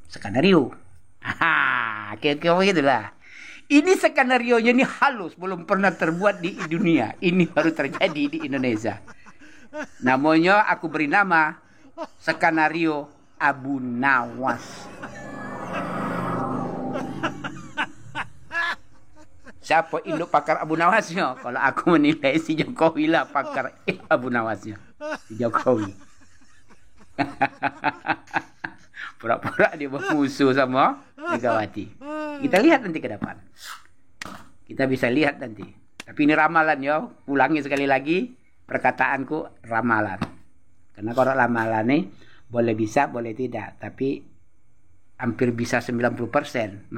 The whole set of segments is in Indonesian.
skenario. Kira-kira gitulah. Ini skenario-nya ini halus, belum pernah terbuat di dunia. Ini baru terjadi di Indonesia. Namanya aku beri nama skenario Abu Nawas. Siapa induk pakar Abu Nawasnya? Kalau aku menilai si Jokowi lah pakar Abu Nawasnya. Si Jokowi. Pura-pura dia bermusuh sama Megawati. Kita lihat nanti ke depan. Kita bisa lihat nanti. Tapi ini ramalan ya. Ulangi sekali lagi. Perkataanku ramalan. Karena kalau ramalan nih boleh bisa, boleh tidak. Tapi hampir bisa 90%.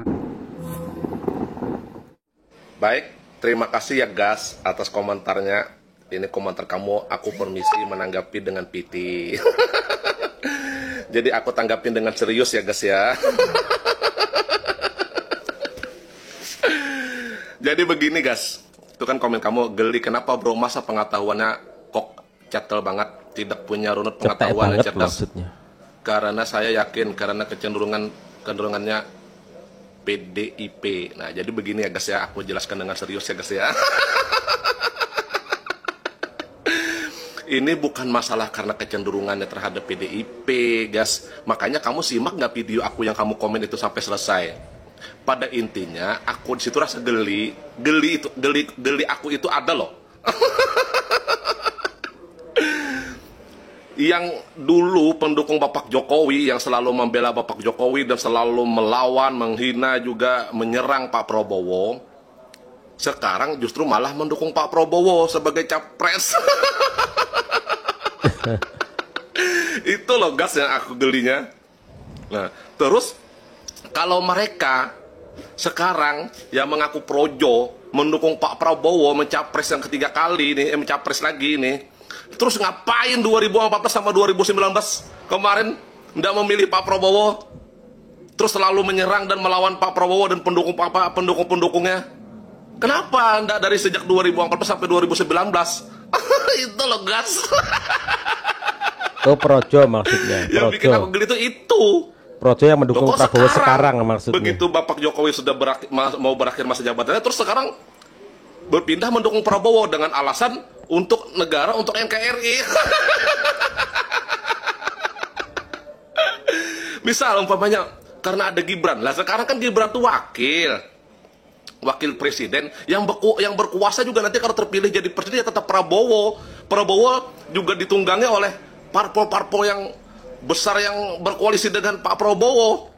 Baik, terima kasih ya Gas atas komentarnya. Ini komentar kamu, aku permisi menanggapi dengan piti. Jadi aku tanggapin dengan serius ya Gas ya. Jadi begini Gas, itu kan komen kamu, geli kenapa bro, masa pengetahuannya kok cetel banget, tidak punya runut pengetahuan yang cerdas. Karena saya yakin, karena kecenderungannya PDIP. Nah, jadi begini ya guys ya, aku jelaskan dengan serius ya guys ya. Ini bukan masalah karena kecenderungannya terhadap PDIP, guys. Makanya kamu simak nggak video aku yang kamu komen itu sampai selesai. Pada intinya, aku di situ rasa geli aku itu ada loh. Yang dulu pendukung Bapak Jokowi yang selalu membela Bapak Jokowi dan selalu melawan, menghina juga menyerang Pak Prabowo, sekarang justru malah mendukung Pak Prabowo sebagai capres. Itu loh gas yang aku gelinya. Nah, terus kalau mereka sekarang yang mengaku projo mendukung Pak Prabowo mencapres yang ketiga kali ini, mencapres lagi ini. Terus ngapain 2014 sama 2019 kemarin tidak memilih Pak Prabowo, terus selalu menyerang dan melawan Pak Prabowo dan pendukung-pendukungnya? Kenapa tidak dari sejak 2014 sampai 2019? Itu loh gas. Oh projo maksudnya. Yang bikin aku geli itu. Projo yang mendukung Prabowo sekarang maksudnya. Begitu Bapak Jokowi sudah mau berakhir masa jabatannya, terus sekarang berpindah mendukung Prabowo dengan alasan untuk negara, untuk NKRI. Misal umpamanya karena ada Gibran. Lah sekarang kan Gibran tuh wakil presiden yang berkuasa juga nanti kalau terpilih jadi presiden ya tetap Prabowo. Prabowo juga ditunggangi oleh parpol-parpol yang besar yang berkoalisi dengan Pak Prabowo.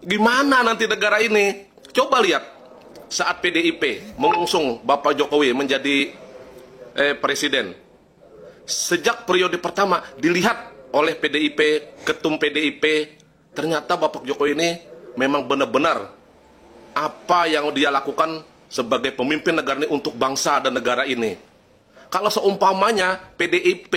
Gimana nanti negara ini? Coba lihat saat PDIP mengusung Bapak Jokowi menjadi presiden. Sejak periode pertama dilihat oleh PDIP, ketum PDIP, ternyata Bapak Jokowi ini memang benar-benar apa yang dia lakukan sebagai pemimpin negara ini untuk bangsa dan negara ini. Kalau seumpamanya PDIP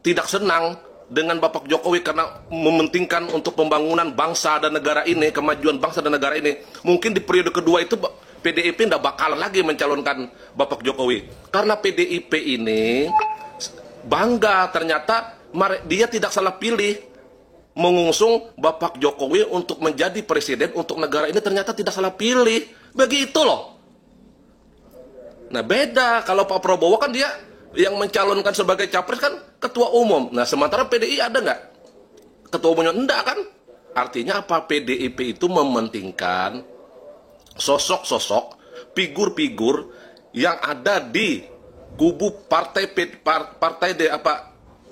tidak senang dengan Bapak Jokowi karena mementingkan untuk pembangunan bangsa dan negara ini, kemajuan bangsa dan negara ini, mungkin di periode kedua itu PDIP tidak bakalan lagi mencalonkan Bapak Jokowi. Karena PDIP ini bangga ternyata dia tidak salah pilih mengusung Bapak Jokowi untuk menjadi presiden untuk negara ini, ternyata tidak salah pilih. Begitu loh. Nah beda kalau Pak Prabowo kan dia yang mencalonkan sebagai capres kan ketua umum. Nah sementara PDI ada nggak? Ketua umumnya enggak kan? Artinya apa? PDIP itu mementingkan sosok-sosok, figur-figur yang ada di kubu partai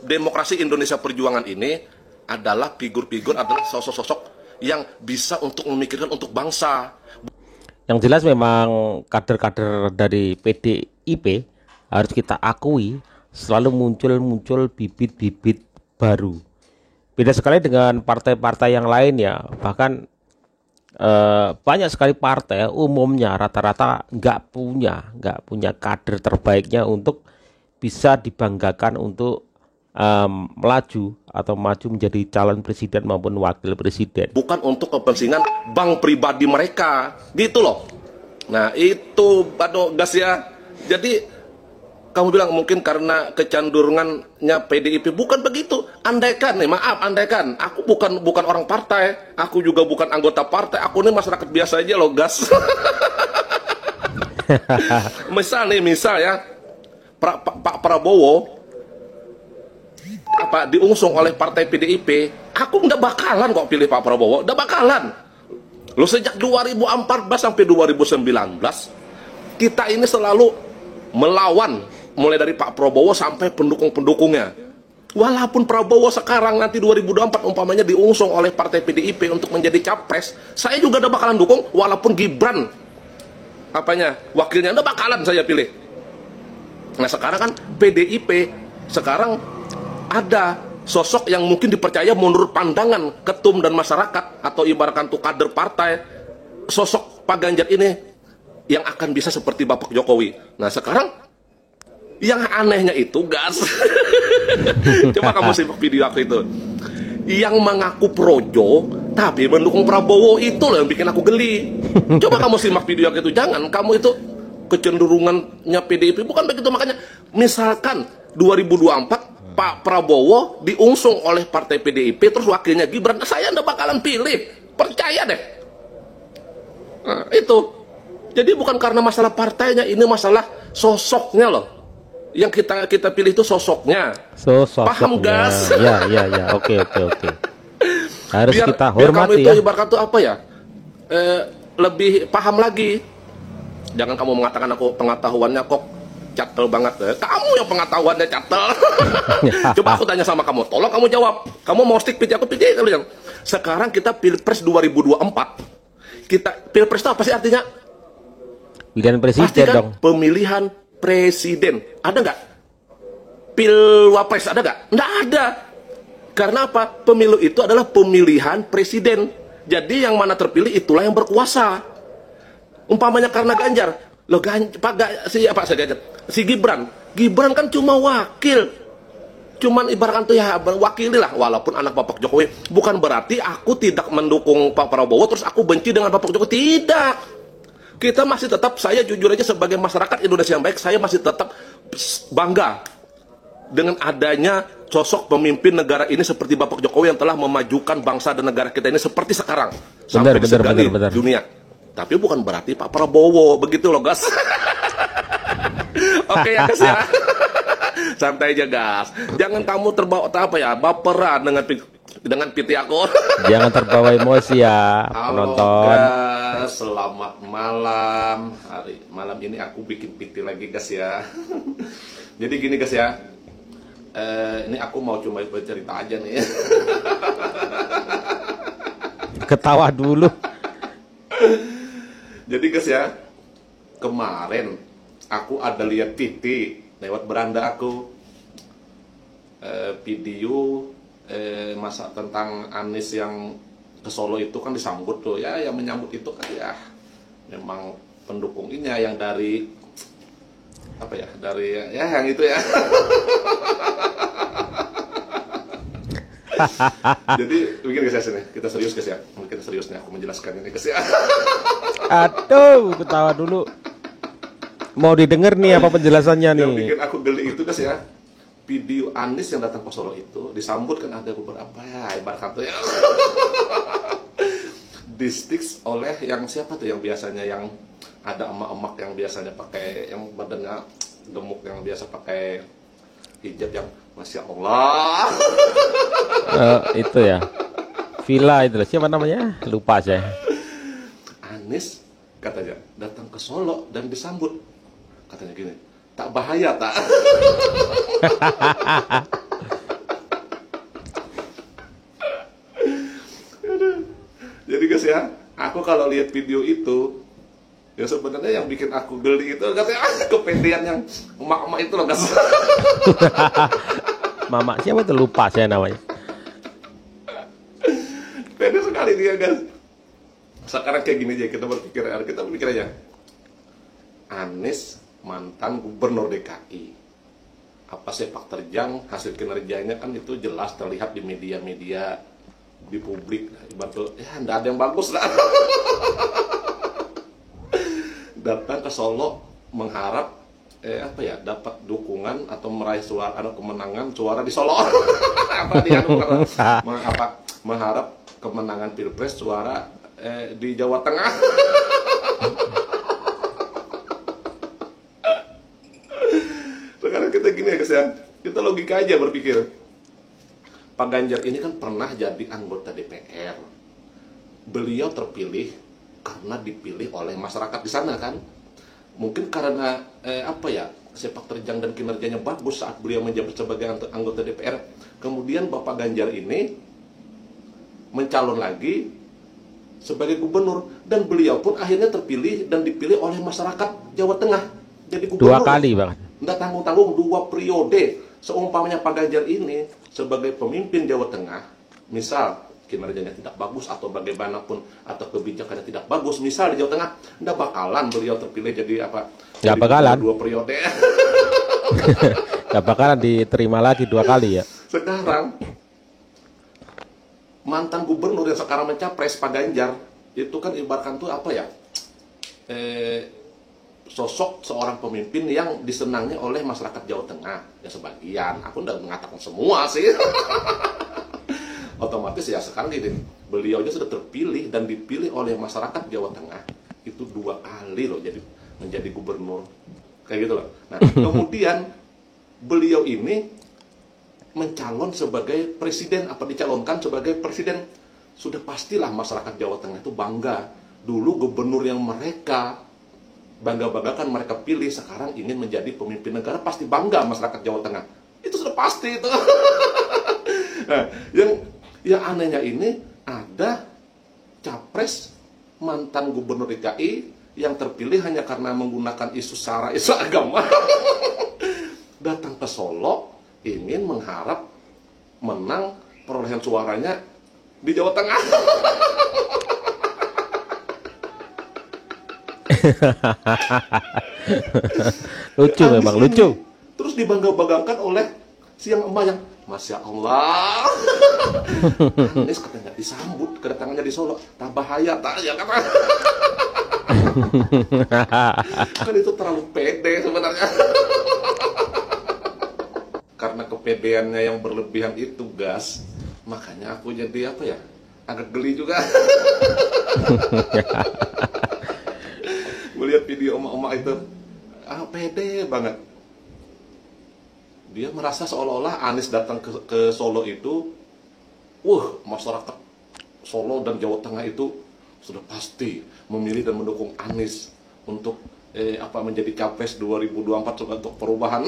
Demokrasi Indonesia Perjuangan ini adalah figur-figur, adalah sosok-sosok yang bisa untuk memikirkan untuk bangsa. Yang jelas memang kader-kader dari PDIP harus kita akui selalu muncul bibit-bibit baru. Beda sekali dengan partai-partai yang lain ya, bahkan banyak sekali partai umumnya rata-rata nggak punya kader terbaiknya untuk bisa dibanggakan untuk melaju atau maju menjadi calon presiden maupun wakil presiden. Bukan untuk kepentingan bank pribadi mereka, gitu loh. Nah itu gas ya. Jadi kamu bilang mungkin karena kecenderungannya PDIP, bukan begitu. Andaikan nih, maaf, andaikan aku bukan orang partai, aku juga bukan anggota partai, aku ini masyarakat biasa aja loh, gas. misal ya, Pak Prabowo diusung oleh partai PDIP, aku nggak bakalan kok pilih Pak Prabowo, nggak bakalan. Lo sejak 2014 sampai 2019 kita ini selalu melawan, mulai dari Pak Prabowo sampai pendukung-pendukungnya. Walaupun Prabowo sekarang nanti 2024 umpamanya diusung oleh partai PDIP untuk menjadi capres, saya juga udah bakalan dukung, walaupun Gibran wakilnya udah bakalan saya pilih. Nah sekarang kan PDIP sekarang ada sosok yang mungkin dipercaya menurut pandangan ketum dan masyarakat, atau ibaratkan tuh kader partai, sosok Pak Ganjar ini yang akan bisa seperti Bapak Jokowi. Nah sekarang yang anehnya itu, gas. Coba kamu simak video aku itu. Yang mengaku projo tapi mendukung Prabowo, itu loh yang bikin aku geli. Coba kamu simak video aku itu. Jangan kamu itu kecenderungannya PDIP bukan begitu. Makanya misalkan 2024 Pak Prabowo diusung oleh partai PDIP terus wakilnya Gibran, saya nggak bakalan pilih. Percaya deh. Nah, itu. Jadi bukan karena masalah partainya, ini masalah sosoknya loh. Yang kita pilih itu sosoknya. Paham, gas? Ya. Oke. Harus biar, kita biar hormati kamu itu ya. ibaratkan tuh apa ya? Lebih paham lagi. Jangan kamu mengatakan aku pengetahuannya kok catel banget. Kamu yang pengetahuannya catel. Coba aku tanya sama kamu, tolong kamu jawab. Kamu mau stick pitch, aku pilih kalian. Sekarang kita Pilpres 2024. Pilpres itu apa sih artinya? Pilihan presiden pasti kan dong. Pemilihan presiden. Ada nggak? Pilwapres ada nggak? Nggak ada. Karena apa? Pemilu itu adalah pemilihan presiden. Jadi yang mana terpilih itulah yang berkuasa. Umpamanya karena Ganjar, si Gibran kan cuma wakil. Cuman ibaratkan tuh ya wakili lah, walaupun anak Bapak Jokowi. Bukan berarti aku tidak mendukung Pak Prabowo terus aku benci dengan Bapak Jokowi. Tidak. Kita masih tetap, saya jujur aja sebagai masyarakat Indonesia yang baik, saya masih tetap bangga dengan adanya sosok pemimpin negara ini seperti Bapak Jokowi yang telah memajukan bangsa dan negara kita ini seperti sekarang. Sampai disegali dunia. Tapi bukan berarti Pak Prabowo, begitu loh, gas. Oke ya, gas ya. Santai aja, gas. Jangan kamu terbawa baperan dengan PT aku. Jangan terbawa emosi ya, penonton. Guys, selamat malam. Malam ini aku bikin PT lagi, guys ya. Jadi gini, guys ya. Ini aku mau cuma bercerita aja nih. Ketawa dulu. Jadi guys ya, kemarin aku ada lihat PT lewat beranda aku, video masa tentang Anies yang ke Solo itu kan disambut tuh ya, yang menyambut itu kan ya memang pendukungnya yang dari yang itu ya. Jadi begini guys ya, sini kita serius guys ya, mungkin seriusnya aku menjelaskan ini guys ya. Aduh, ketawa dulu. Mau didengar nih apa penjelasannya nih? Yang bikin aku geli itu guys ya, video Anies yang datang ke Solo itu disambut kan ada beberapa ya, ibarat kata ya. Di-sticks oleh yang siapa tuh yang biasanya yang ada emak-emak yang biasanya pakai yang badannya gemuk yang biasa pakai hijab yang Masya Allah. Itu ya. Villa itu siapa namanya? Lupa saya. Anies katanya datang ke Solo dan disambut. Katanya gini, tak bahaya tak? Jadi guys ya, aku kalau lihat video itu, ya sebenarnya yang bikin aku geli itu katanya kepedean yang emak-emak itu loh guys. Mama siapa itu, lupa saya namanya. Pede sekali dia guys. Sekarang kayak gini aja, kita berpikir aja. Anies mantan gubernur DKI. Apa sepak terjang hasil kinerjanya kan itu jelas terlihat di media-media, di publik. Ibarat ya enggak ada yang bagus lah. Datang ke Solo mengharap apa ya, dapat dukungan atau meraih suara atau kemenangan suara di Solo. Apa dia mengharap kemenangan Pilpres suara di Jawa Tengah. Sekarang kita gini ya guys ya, kita logika aja berpikir. Pak Ganjar ini kan pernah jadi anggota DPR. Beliau terpilih karena dipilih oleh masyarakat di sana kan. Mungkin karena sepak terjang dan kinerjanya bagus saat beliau menjabat sebagai anggota DPR. Kemudian Bapak Ganjar ini mencalon lagi sebagai gubernur, dan beliau pun akhirnya terpilih dan dipilih oleh masyarakat Jawa Tengah jadi gubernur. 2 kali Bang. Nggak tanggung-tanggung 2 periode. Seumpamanya Pak Ganjar ini sebagai pemimpin Jawa Tengah, misal kinerjanya tidak bagus atau bagaimanapun, atau kebijakannya tidak bagus, misal di Jawa Tengah, nggak bakalan beliau terpilih jadi apa? Nggak bakalan. 2 periode. Nggak bakalan diterima lagi 2 kali ya. Sekarang mantan gubernur yang sekarang mencapres Pak Ganjar itu kan ibaratkan tuh apa ya? Sosok seorang pemimpin yang disenangi oleh masyarakat Jawa Tengah. Ya sebagian, aku nggak mengatakan semua sih. Otomatis ya sekarang gini, beliau aja sudah terpilih dan dipilih oleh masyarakat Jawa Tengah itu 2 kali loh jadi menjadi gubernur kayak gitu loh. Nah kemudian beliau ini mencalon sebagai presiden, dicalonkan sebagai presiden, sudah pastilah masyarakat Jawa Tengah itu bangga. Dulu gubernur yang mereka bangga-banggakan mereka pilih sekarang ingin menjadi pemimpin negara, pasti bangga masyarakat Jawa Tengah. Itu sudah pasti itu. Nah, yang anehnya ini ada capres mantan gubernur DKI yang terpilih hanya karena menggunakan isu sara, isu agama. Datang ke Solo ingin mengharap menang perolehan suaranya di Jawa Tengah. Lucu memang lucu. Terus dibangga-banggakan oleh siang emak yang Masya Allah. Anies katanya disambut kedatangannya di Solo, tak bahaya tak ya kata. Kan itu terlalu pede sebenarnya. Karena kepedeannya yang berlebihan itu gas, makanya aku jadi agak geli juga. Melihat video emak-emak itu, pede banget. Dia merasa seolah-olah Anies datang ke Solo itu, masyarakat Solo dan Jawa Tengah itu sudah pasti memilih dan mendukung Anies untuk menjadi capres 2024 untuk perubahan.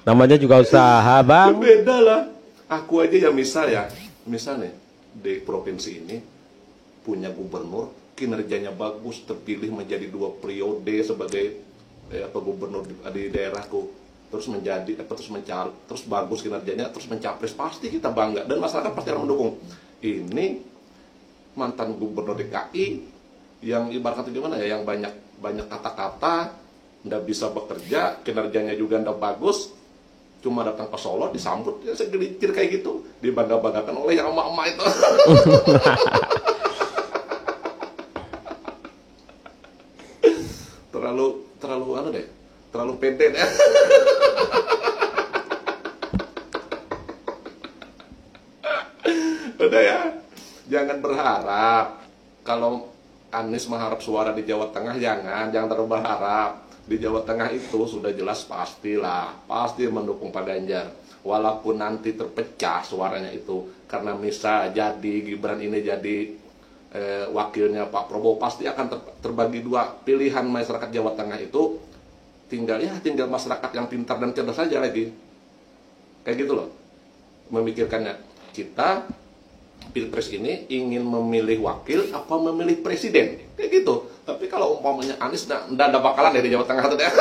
Namanya juga usaha Bang. Beda lah. Aku aja yang misalnya di provinsi ini punya gubernur kinerjanya bagus, terpilih menjadi 2 periode sebagai gubernur di daerahku, terus terus bagus kinerjanya, terus mencapres, pasti kita bangga dan masyarakat pasti akan mendukung. Ini mantan gubernur DKI yang ibaratnya gimana ya, yang banyak kata-kata, nggak bisa bekerja, kinerjanya juga nggak bagus, cuma datang ke Solo disambut ya segelintir kayak gitu, dibangga-banggakan oleh yang emak-emak itu. terlalu pede deh. Udah ya, jangan berharap kalau Anies mengharap suara di Jawa Tengah, jangan terlalu berharap. Di Jawa Tengah itu sudah jelas pasti mendukung Pak Ganjar. Walaupun nanti terpecah suaranya itu karena misal jadi Gibran ini jadi wakilnya Pak Prabowo, pasti akan terbagi 2 pilihan masyarakat Jawa Tengah itu. Tinggal masyarakat yang pintar dan cerdas saja lagi. Kayak gitu loh memikirkannya. Kita Pilpres ini ingin memilih wakil apa memilih presiden, kayak gitu. Tapi kalau umpamanya Anies nggak bakalan dari Jawa Tengah tuh deh.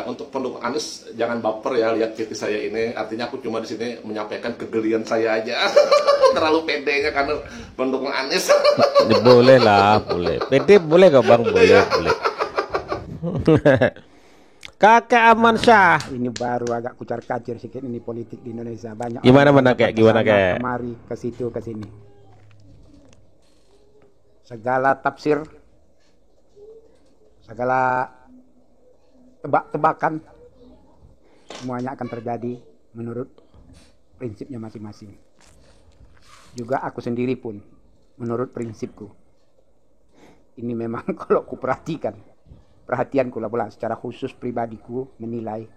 Untuk pendukung Anies jangan baper ya lihat kritik saya ini. Artinya aku cuma di sini menyampaikan kegelian saya aja. Terlalu pedenya karena pendukung Anies. Boleh lah, boleh. Pede boleh kok Bang, boleh. Kakek Aman Syah. Ini baru agak kucar-kacir sedikit ini politik di Indonesia. Banyak Gimana orang mana kayak gimana kesana, kayak? kemari, ke situ, ke sini. Segala tafsir, segala tebak-tebakan semuanya akan terjadi menurut prinsipnya masing-masing. Juga aku sendiri pun menurut prinsipku. Ini memang kalau perhatianku lah pula secara khusus pribadiku menilai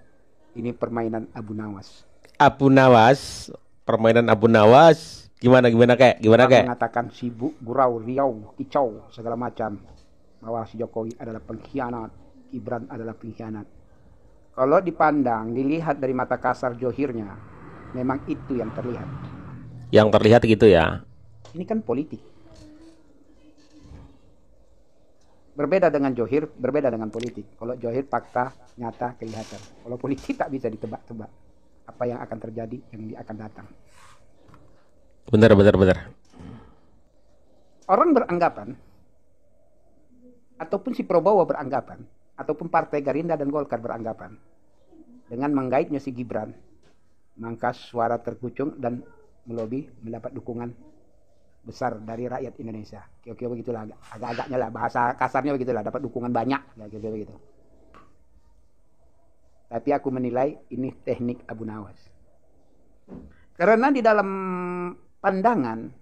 ini permainan Abu Nawas. Abu Nawas, permainan Abu Nawas. Gimana kayak? Mengatakan sibuk, gurau, riau, kicau, segala macam. Bahwa si Jokowi adalah pengkhianat, Gibran adalah pengkhianat. Kalau dipandang, dilihat dari mata kasar johirnya, memang itu yang terlihat. Yang terlihat gitu ya. Ini kan politik. Berbeda dengan johir, berbeda dengan politik. Kalau johir fakta, nyata, kelihatan. Kalau politik tak bisa ditebak-tebak. Apa yang akan terjadi, yang akan datang. Benar. Orang beranggapan, ataupun si Prabowo beranggapan, ataupun Partai Gerindra dan Golkar beranggapan, dengan menggaitnya si Gibran, maka suara terkucung dan melobi mendapat dukungan besar dari rakyat Indonesia. Kira-kira begitulah, agak-agaknya lah, bahasa kasarnya begitulah, dapat dukungan banyak, kira-kira begitu. Tapi aku menilai ini teknik Abu Nawas. Karena di dalam pandangan,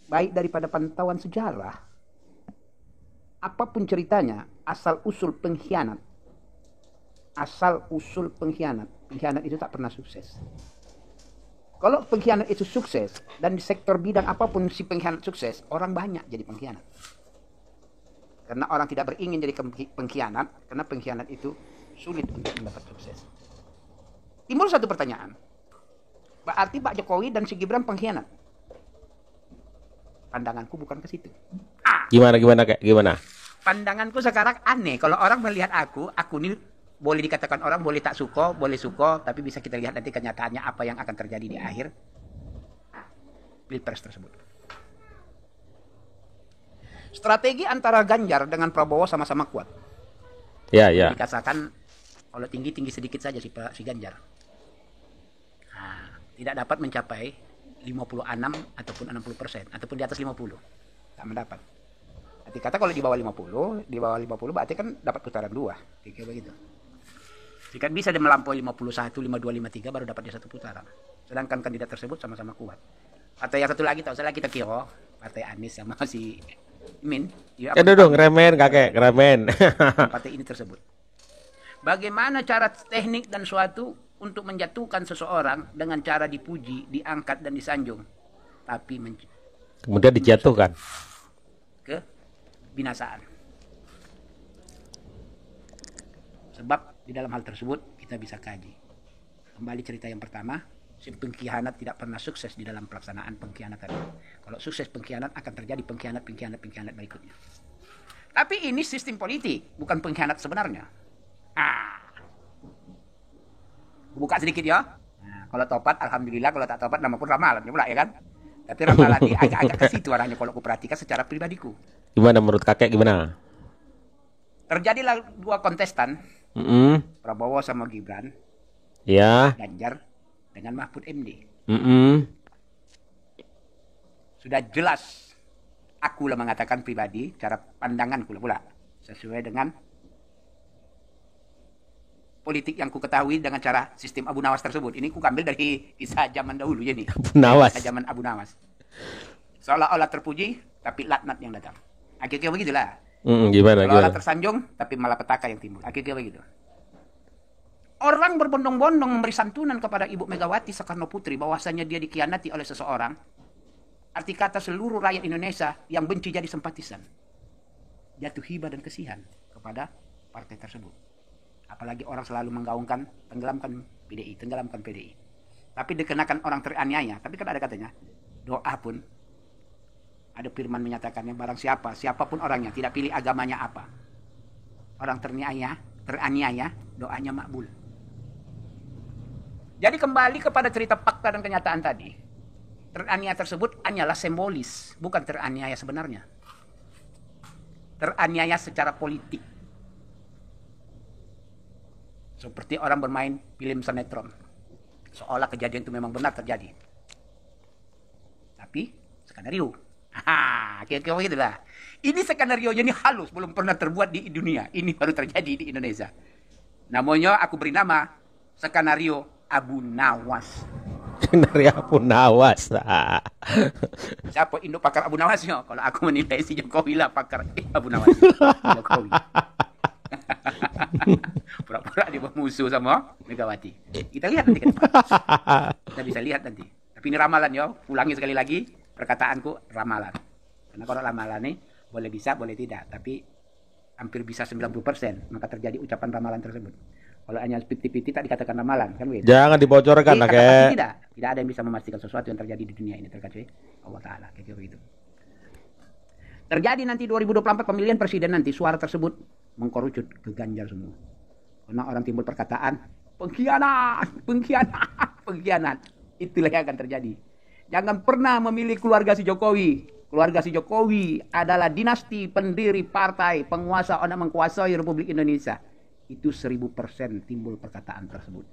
baik daripada pantauan sejarah, apapun ceritanya, asal usul pengkhianat itu tak pernah sukses. Kalau pengkhianat itu sukses, dan di sektor bidang apapun si pengkhianat sukses, orang banyak jadi pengkhianat. Karena orang tidak beringin jadi pengkhianat, karena pengkhianat itu sulit untuk mendapat sukses. Timbul satu pertanyaan, berarti Pak Jokowi dan si Gibran pengkhianat? Pandanganku bukan ke situ. Gimana kayak? Pandanganku sekarang aneh. Kalau orang melihat aku ini boleh dikatakan orang boleh tak suka, boleh suka, tapi bisa kita lihat nanti kenyataannya apa yang akan terjadi di akhir Pilpres tersebut. Strategi antara Ganjar dengan Prabowo sama-sama kuat. Ya. Dikatakan kalau tinggi sedikit saja si Ganjar. Tidak dapat mencapai 56 ataupun 60% ataupun di atas 50. Tak mendapat. Arti kata kalau di bawah 50 berarti kan dapat putaran 2. Kira-kira begitu. Jika bisa dia melampaui 51, 52, 53 baru dapat dia satu putaran. Sedangkan kandidat tersebut sama-sama kuat. Partai yang satu lagi tahu saya kita kira Partai Anies sama si Imin. Dong, remen kakek, remen. Partai ini tersebut. Bagaimana cara teknik dan suatu untuk menjatuhkan seseorang dengan cara dipuji, diangkat dan disanjung, tapi kemudian dijatuhkan ke binasaan. Sebab di dalam hal tersebut kita bisa kaji. Kembali cerita yang pertama, si pengkhianat tidak pernah sukses di dalam pelaksanaan pengkhianatan. Kalau sukses pengkhianat akan terjadi pengkhianat berikutnya. Tapi ini sistem politik, bukan pengkhianat sebenarnya. Buka sedikit ya. Nah, kalau topat alhamdulillah, kalau tak topat nama pun ramalan pula ya kan. Tapi ramalan ini agak-agak ke situ arahnya kalau aku perhatikan secara pribadiku. Gimana menurut kakek gimana? Terjadilah dua kontestan. Prabowo sama Gibran. Ya. Ganjar dengan Mahfud MD. Sudah jelas aku lah mengatakan pribadi, cara pandanganku lah pula sesuai dengan politik yang ku ketahui dengan cara sistem Abu Nawas tersebut. Ini ku ambil dari kisah zaman dahulu ya nih. Abu Nawas. Kisah zaman Abu Nawas. Seolah-olah terpuji tapi laknat yang datang. Akhirnya begitulah. Gimana? Seolah-olah tersanjung tapi malah petaka yang timbul. Akhirnya begitu. Orang berbondong-bondong memberi santunan kepada Ibu Megawati Soekarno Putri bahwasanya dia dikhianati oleh seseorang. Arti kata seluruh rakyat Indonesia yang benci jadi simpatisan. Jatuh hibah dan kesihan kepada partai tersebut. Apalagi orang selalu menggaungkan tenggelamkan PDI. Tapi dikenakan orang teraniaya. Tapi kan ada katanya, doa pun ada firman menyatakannya barang siapapun orangnya, tidak pilih agamanya apa. Orang teraniaya, doanya makbul. Jadi kembali kepada cerita fakta dan kenyataan tadi. Teraniaya tersebut hanyalah simbolis, bukan teraniaya sebenarnya. Teraniaya secara politik. Seperti orang bermain film sinetron. Seolah kejadian itu memang benar terjadi. Tapi skenario. Kira-kira gitu lah. Ini skenario ini halus, belum pernah terbuat di dunia. Ini baru terjadi di Indonesia. Namanya aku beri nama skenario Abu Nawas. Skenario Abu Nawas. Siapa induk pakar Abu Nawasnya? Kalau aku menilai si Jokowi lah pakar Abu Nawas. Jokowi. Pura-pura dia bermusuh sama Megawati. Kita lihat nanti ke depan. Kita bisa lihat nanti. Tapi ini ramalan ya. Ulangi sekali lagi. Perkataanku ramalan. Karena kalau ramalan ini boleh bisa, boleh tidak. Tapi hampir bisa 90%. Maka terjadi ucapan ramalan tersebut. Kalau hanya 50-50 tak dikatakan ramalan. Kan begitu? Jangan dibocorkan lah, tidak ada yang bisa memastikan sesuatu yang terjadi di dunia ini terkecuali Allah Ta'ala. Kayak gitu. Terjadi nanti 2024 pemilihan presiden nanti suara tersebut mengkerucut ke Ganjar semua. Karena orang timbul perkataan pengkhianat. Itulah yang akan terjadi. Jangan pernah memilih keluarga si Jokowi. Keluarga si Jokowi adalah dinasti pendiri partai penguasa yang mengkuasai Republik Indonesia. Itu 1000% timbul perkataan tersebut.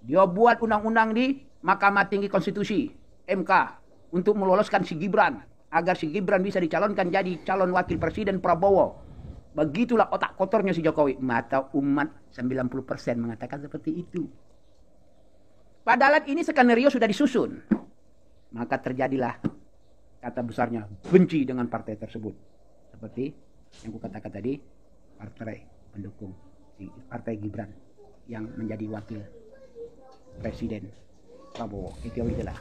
Dia buat undang-undang di Mahkamah Tinggi Konstitusi MK untuk meloloskan si Gibran agar si Gibran bisa dicalonkan jadi calon wakil presiden Prabowo. Begitulah otak kotornya si Jokowi. Mata umat 90% mengatakan seperti itu. Padahal ini skenario sudah disusun. Maka terjadilah kata besarnya benci dengan partai tersebut. Seperti yang kukatakan tadi, partai pendukung partai Gibran yang menjadi wakil presiden Prabowo. Itu itulah.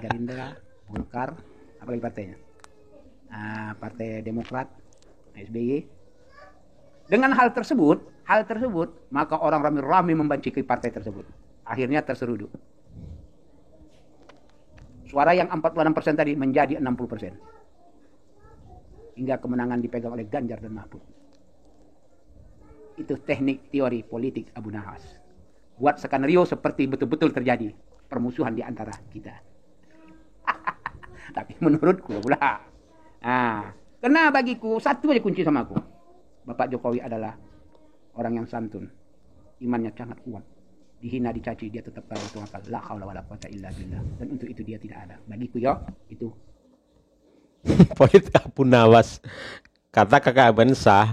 Gerindra, Golkar, apalagi partainya? Partai Demokrat, SBY. Dengan hal tersebut, maka orang ramai-ramai membenci partai tersebut. Akhirnya terseruduk. Suara yang 46% tadi menjadi 60%. Hingga kemenangan dipegang oleh Ganjar dan Mahfud. Itu teknik teori politik Abu Nawas. Buat skenario seperti betul-betul terjadi permusuhan di antara kita. Tapi menurutku pula. Karena bagiku satu aja kunci sama aku. Bapak Jokowi adalah orang yang santun. Imannya sangat kuat. Dihina, dicaci, dia tetap bertawakal. La haula wala quwata illa billah. Dan untuk itu dia tidak ada. Bagiku ya, itu. Politik Abu Nawas. Kata kakak Amansah.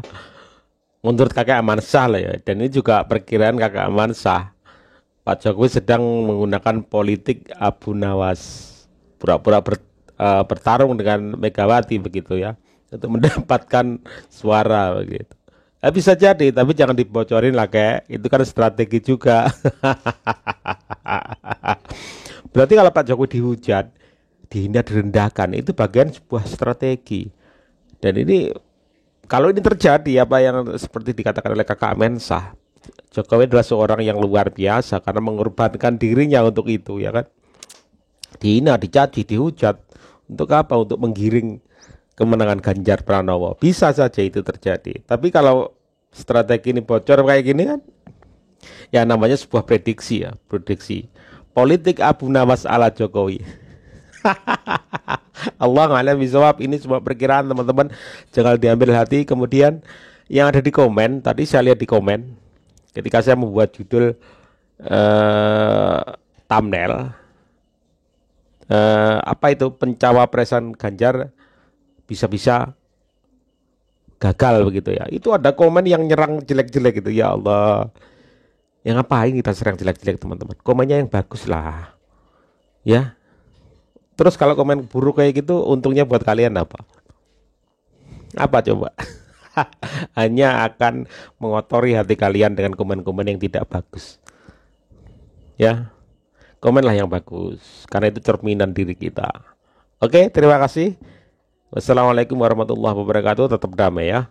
Menurut kakak Amansah lah ya. Dan ini juga perkiraan kakak Amansah. Pak Jokowi sedang menggunakan politik Abu Nawas. Pura-pura bertarung dengan Megawati begitu ya. Untuk mendapatkan suara begitu. Bisa jadi, tapi jangan dibocorin lah kayak. Itu kan strategi juga. Berarti kalau Pak Jokowi dihujat, dihina, direndahkan, itu bagian sebuah strategi. Dan ini, kalau ini terjadi, apa yang seperti dikatakan oleh kakak Mensah, Jokowi adalah seorang yang luar biasa karena mengorbankan dirinya untuk itu, ya kan? Dihina, dicaci, dihujat. Untuk apa? Untuk menggiring kemenangan Ganjar Pranowo. Bisa saja itu terjadi. Tapi kalau strategi ini bocor kayak gini kan, ya namanya sebuah prediksi ya. Prediksi. Politik Abu Nawas ala Jokowi. Allah a'lam bishawab. Ini semua perkiraan teman-teman. Jangan diambil hati. Kemudian yang ada di komen, tadi saya lihat di komen, ketika saya membuat judul thumbnail, apa itu pencawapresan Ganjar bisa-bisa gagal begitu ya. Itu ada komen yang nyerang jelek-jelek gitu. Ya Allah. Yang ngapain kita serang jelek-jelek teman-teman? Komennya yang bagus lah. Ya. Terus kalau komen buruk kayak gitu, untungnya buat kalian apa? Apa coba? Hanya akan mengotori hati kalian dengan komen-komen yang tidak bagus. Ya. Komenlah yang bagus. Karena itu cerminan diri kita. Oke, terima kasih. Wassalamualaikum warahmatullahi wabarakatuh. Tetap damai ya.